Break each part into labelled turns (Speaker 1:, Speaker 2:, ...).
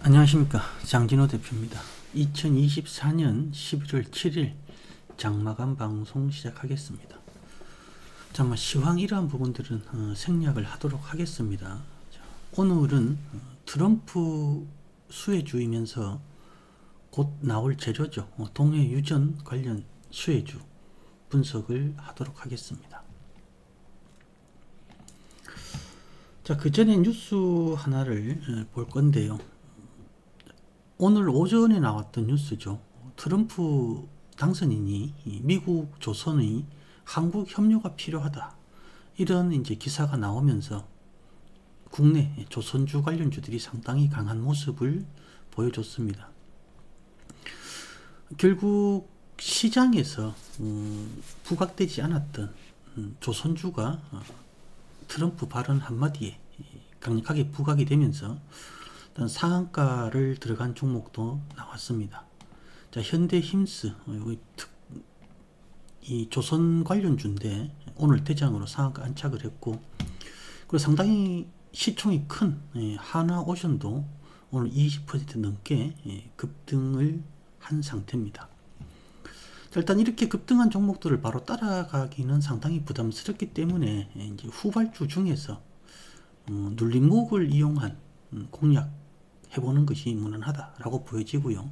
Speaker 1: 안녕하십니까, 장진호 대표입니다. 2024년 11월 7일 장마감 방송 시작하겠습니다. 자, 시황 이러한 부분들은 생략을 하도록 하겠습니다. 자, 오늘은 트럼프 수혜주이면서 곧 나올 재료죠. 동해 유전 관련 수혜주 분석을 하도록 하겠습니다. 자, 그 전에 뉴스 하나를 볼 건데요. 오늘 오전에 나왔던 뉴스죠. 트럼프 당선인이 미국 조선의 한국 협력가 필요하다, 이런 이제 기사가 나오면서 국내 조선주 관련주들이 상당히 강한 모습을 보여줬습니다. 결국 시장에서 부각되지 않았던 조선주가 트럼프 발언 한마디에 강력하게 부각이 되면서 일단 상한가를 들어간 종목도 나왔습니다. 자, 현대힘스, 이 조선 관련주인데 오늘 대장으로 상한가 안착을 했고, 그리고 상당히 시총이 큰 하나오션도 오늘 20% 넘게 급등을 한 상태입니다. 자, 일단 이렇게 급등한 종목들을 바로 따라가기는 상당히 부담스럽기 때문에 이제 후발주 중에서 눌림목을 이용한 공략 해보는 것이 무난하다라고 보여지고요.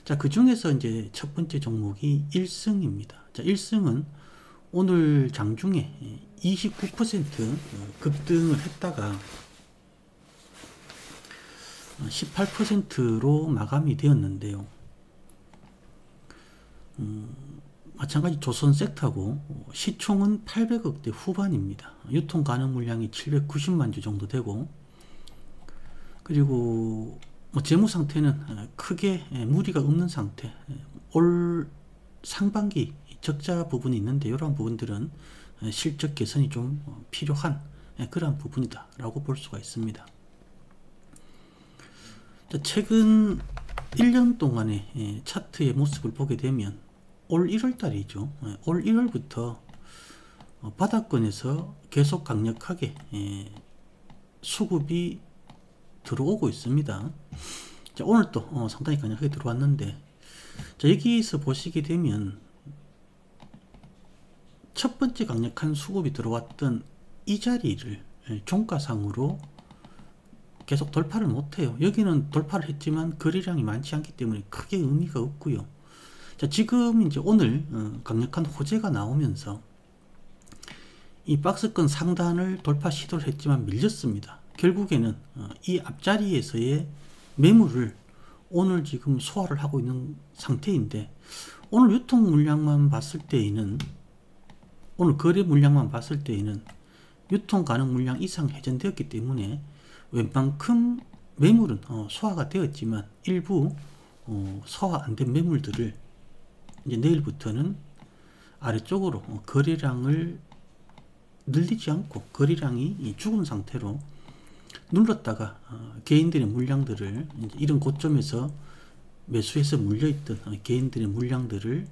Speaker 1: 자, 그 중에서 이제 첫 번째 종목이 1승입니다. 자, 1승은 오늘 장중에 29% 급등을 했다가 18%로 마감이 되었는데요. 마찬가지 조선 섹터고 시총은 800억대 후반입니다. 유통 가능 물량이 790만 주 정도 되고, 그리고 재무 상태는 크게 무리가 없는 상태. 올 상반기 적자 부분이 있는데 이런 부분들은 실적 개선이 좀 필요한 그러한 부분이다 라고 볼 수가 있습니다. 최근 1년 동안의 차트의 모습을 보게 되면 올 1월달이죠. 올 1월부터 바닥권에서 계속 강력하게 수급이 들어오고 있습니다. 자, 오늘 또 상당히 강력하게 들어왔는데, 자, 여기서 보시게 되면 첫 번째 강력한 수급이 들어왔던 이 자리를 종가상으로 계속 돌파를 못해요. 여기는 돌파를 했지만 거래량이 많지 않기 때문에 크게 의미가 없고요. 자, 지금 이제 오늘 강력한 호재가 나오면서 이 박스권 상단을 돌파 시도를 했지만 밀렸습니다. 결국에는 이 앞자리에서의 매물을 오늘 지금 소화를 하고 있는 상태인데, 오늘 유통 물량만 봤을 때에는, 오늘 거래 물량만 봤을 때에는 유통 가능 물량 이상 회전되었기 때문에 웬만큼 매물은 소화가 되었지만 일부 소화 안 된 매물들을 이제 내일부터는 아래쪽으로 거래량을 늘리지 않고 거래량이 죽은 상태로 눌렀다가 개인들의 물량들을 이런 고점에서 매수해서 물려있던 개인들의 물량들을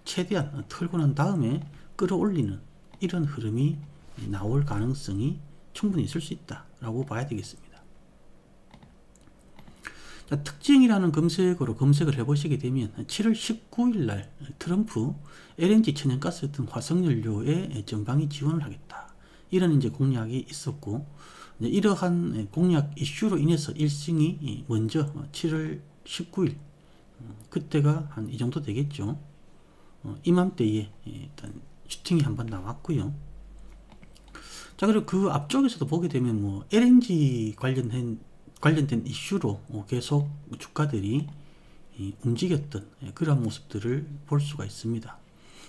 Speaker 1: 최대한 털고 난 다음에 끌어올리는 이런 흐름이 나올 가능성이 충분히 있을 수 있다 라고 봐야 되겠습니다. 자, 특징이라는 검색어로 검색을 해보시게 되면 7월 19일 날 트럼프 LNG 천연가스 등 화석연료에 전방위 지원을 하겠다, 이런 이제 공약이 있었고, 이러한 공약 이슈로 인해서 1승이 먼저 7월 19일 그때가 한 이 정도 되겠죠. 이맘때에 일단 슈팅이 한번 나왔고요. 자, 그리고 그 앞쪽에서도 보게 되면 LNG 관련된 이슈로 계속 주가들이 움직였던 그런 모습들을 볼 수가 있습니다.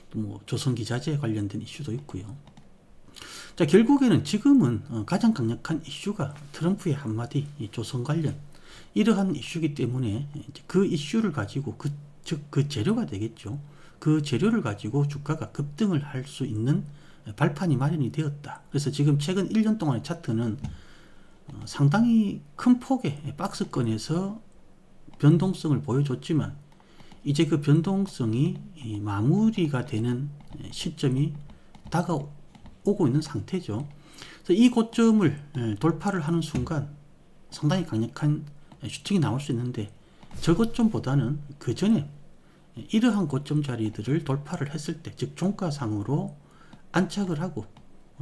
Speaker 1: 또 조선기자재 관련된 이슈도 있고요. 자, 결국에는 지금은 가장 강력한 이슈가 트럼프의 한마디 조선 관련 이러한 이슈이기 때문에 그 이슈를 가지고 즉 그 재료가 되겠죠. 그 재료를 가지고 주가가 급등을 할 수 있는 발판이 마련이 되었다. 그래서 지금 최근 1년 동안의 차트는 상당히 큰 폭의 박스권에서 변동성을 보여줬지만 이제 그 변동성이 마무리가 되는 시점이 다가오고 있는 상태죠. 그래서 이 고점을 돌파를 하는 순간 상당히 강력한 슈팅이 나올 수 있는데 저 고점보다는 그 전에 이러한 고점 자리들을 돌파를 했을 때, 즉 종가상으로 안착을 하고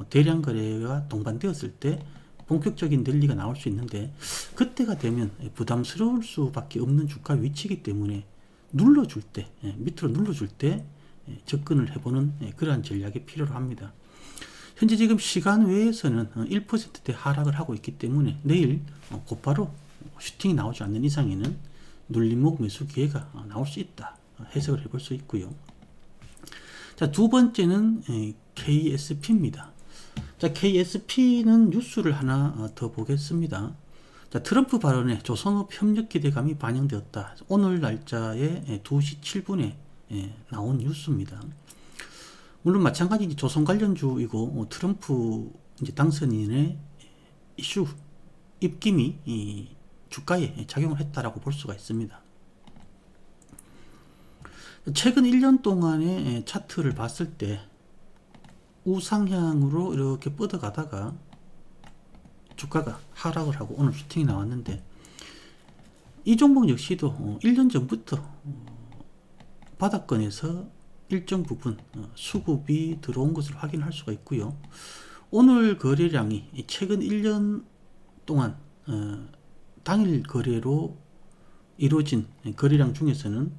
Speaker 1: 대량 거래가 동반되었을 때 본격적인 랠리가 나올 수 있는데, 그때가 되면 부담스러울 수밖에 없는 주가 위치이기 때문에 눌러줄 때, 밑으로 눌러줄 때 접근을 해보는 그러한 전략이 필요로 합니다. 현재 지금 시간 외에서는 1%대 하락을 하고 있기 때문에 내일 곧바로 슈팅이 나오지 않는 이상에는 눌림목 매수 기회가 나올 수 있다, 해석을 해볼 수 있고요. 자, 두 번째는 KSP입니다. 자, KSP는 뉴스를 하나 더 보겠습니다. 자, 트럼프 발언에 조선업 협력 기대감이 반영되었다. 오늘 날짜에 2시 7분에 나온 뉴스입니다. 물론 마찬가지 조선 관련주이고 트럼프 이제 당선인의 이슈 입김이 이 주가에 작용을 했다라고 볼 수가 있습니다. 최근 1년 동안의 차트를 봤을 때 우상향으로 이렇게 뻗어가다가 주가가 하락을 하고 오늘 슈팅이 나왔는데, 이 종목 역시도 1년 전부터 바닥권에서 일정 부분 수급이 들어온 것을 확인할 수가 있고요. 오늘 거래량이 최근 1년 동안 당일 거래로 이루어진 거래량 중에서는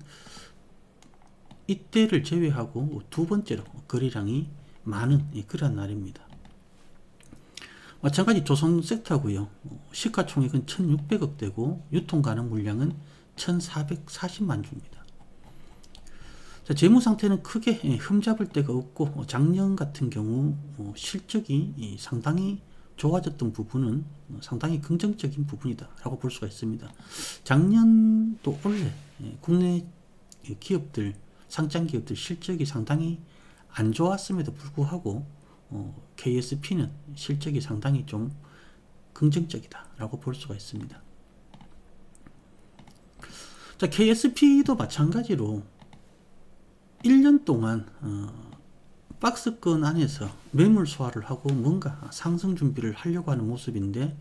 Speaker 1: 이때를 제외하고 두 번째로 거래량이 많은 그러한 날입니다. 마찬가지 조선 섹터고요. 시가총액은 1600억대고 유통 가능 물량은 1440만 주입니다. 자, 재무 상태는 크게 흠잡을 데가 없고, 작년 같은 경우 실적이 상당히 좋아졌던 부분은 상당히 긍정적인 부분이다 라고 볼 수가 있습니다. 작년도 원래 국내 기업들, 상장 기업들 실적이 상당히 안 좋았음에도 불구하고 KSP는 실적이 상당히 좀 긍정적이다 라고 볼 수가 있습니다. 자, KSP도 마찬가지로 1년 동안 박스권 안에서 매물 소화를 하고 뭔가 상승 준비를 하려고 하는 모습인데,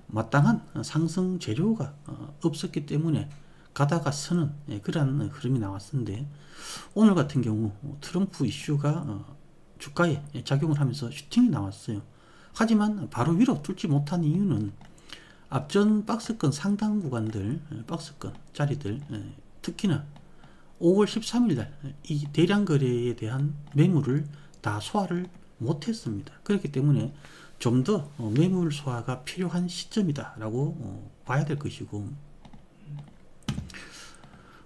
Speaker 1: 마땅한 상승 재료가 없었기 때문에 가다가 서는 그러한 흐름이 나왔는데, 오늘 같은 경우 트럼프 이슈가 주가에 작용을 하면서 슈팅이 나왔어요. 하지만 바로 위로 뚫지 못한 이유는 앞전 박스권 상당 구간들, 박스권 자리들, 특히나 5월 13일 날 이 대량 거래에 대한 매물을 다 소화를 못했습니다. 그렇기 때문에 좀 더 매물 소화가 필요한 시점이다 라고 봐야 될 것이고,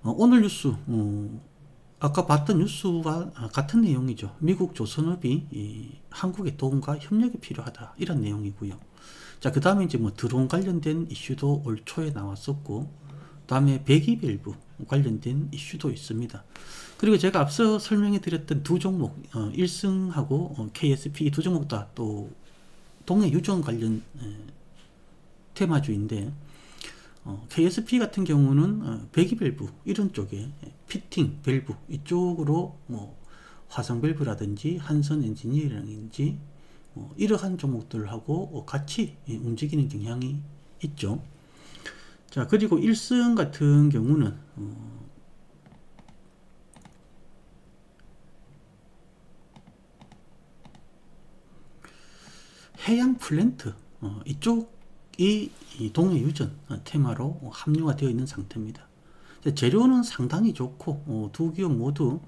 Speaker 1: 오늘 뉴스 아까 봤던 뉴스와 같은 내용이죠. 미국 조선업이 한국의 도움과 협력이 필요하다, 이런 내용이고요. 자, 그 다음에 이제 뭐 드론 관련된 이슈도 올 초에 나왔었고, 다음에 배기밸브 관련된 이슈도 있습니다. 그리고 제가 앞서 설명해 드렸던 두 종목, 1승하고 KSP 두 종목 다 또 동해 유전 관련 테마주인데, KSP 같은 경우는 배기밸브 이런 쪽에 피팅 밸브 이쪽으로 뭐 화성 밸브라든지 한선 엔지니어링인지 이러한 종목들하고 같이 움직이는 경향이 있죠. 자, 그리고 1승 같은 경우는 해양 플랜트 이쪽이 동해 유전 테마로 합류가 되어 있는 상태입니다. 재료는 상당히 좋고 두 기업 모두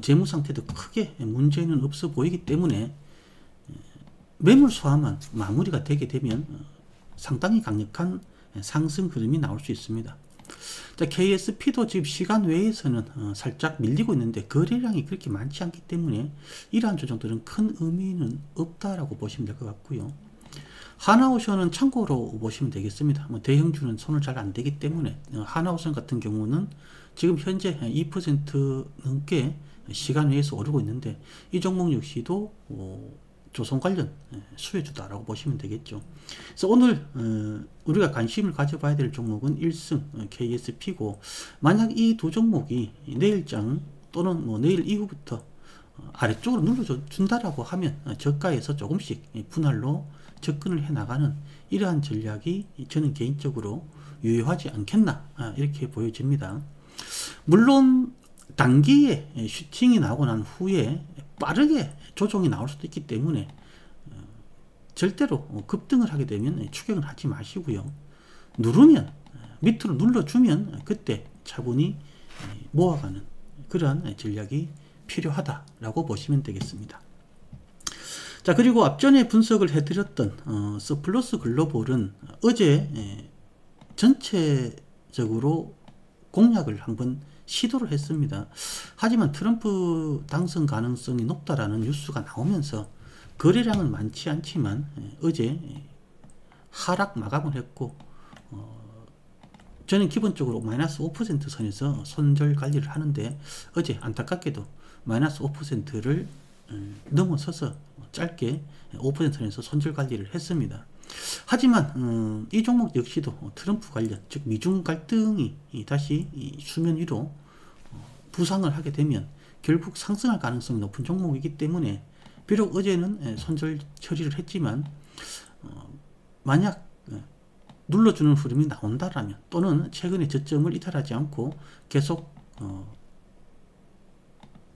Speaker 1: 재무 상태도 크게 문제는 없어 보이기 때문에 매물 소화만 마무리가 되게 되면 상당히 강력한 상승 흐름이 나올 수 있습니다. 자, KSP도 지금 시간 외에서는 살짝 밀리고 있는데 거래량이 그렇게 많지 않기 때문에 이러한 조정들은 큰 의미는 없다라고 보시면 될 것 같고요. 하나오션은 참고로 보시면 되겠습니다. 대형주는 손을 잘 안 대기 때문에 하나오션 같은 경우는 지금 현재 2% 넘게 시간 외에서 오르고 있는데, 이 종목 역시도 조선 관련 수혜주다라고 보시면 되겠죠. 그래서 오늘 우리가 관심을 가져봐야 될 종목은 1승 KSP고, 만약 이 두 종목이 내일장 또는 뭐 내일 이후부터 아래쪽으로 눌러준다라고 하면 저가에서 조금씩 분할로 접근을 해 나가는 이러한 전략이 저는 개인적으로 유효하지 않겠나 이렇게 보여집니다. 물론 단기에 슈팅이 나오고 난 후에 빠르게 조정이 나올 수도 있기 때문에 절대로 급등을 하게 되면 추격을 하지 마시고요. 누르면 밑으로 눌러주면 그때 차분히 모아가는 그러한 전략이 필요하다라고 보시면 되겠습니다. 자, 그리고 앞전에 분석을 해드렸던 서플러스 글로벌은 어제 전체적으로 공략을 한번 시도를 했습니다. 하지만 트럼프 당선 가능성이 높다라는 뉴스가 나오면서 거래량은 많지 않지만 어제 하락 마감을 했고 저는 기본적으로 마이너스 5% 선에서 손절 관리를 하는데 어제 안타깝게도 마이너스 5%를 넘어서서 짧게 5% 선에서 손절 관리를 했습니다. 하지만 이 종목 역시도 트럼프 관련, 즉 미중 갈등이 다시 수면 위로 부상을 하게 되면 결국 상승할 가능성이 높은 종목이기 때문에 비록 어제는 손절 처리를 했지만 만약 눌러주는 흐름이 나온다라면 또는 최근에 저점을 이탈하지 않고 계속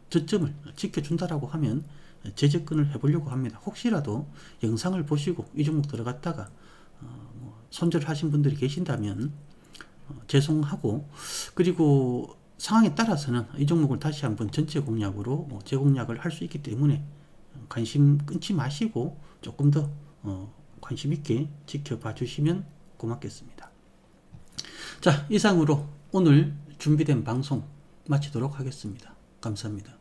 Speaker 1: 저점을 지켜준다라고 하면 재접근을 해보려고 합니다. 혹시라도 영상을 보시고 이 종목 들어갔다가 손절을 하신 분들이 계신다면 죄송하고, 그리고 상황에 따라서는 이 종목을 다시 한번 전체 공략으로 재공략을 할 수 있기 때문에 관심 끊지 마시고 조금 더 관심 있게 지켜봐 주시면 고맙겠습니다. 자, 이상으로 오늘 준비된 방송 마치도록 하겠습니다. 감사합니다.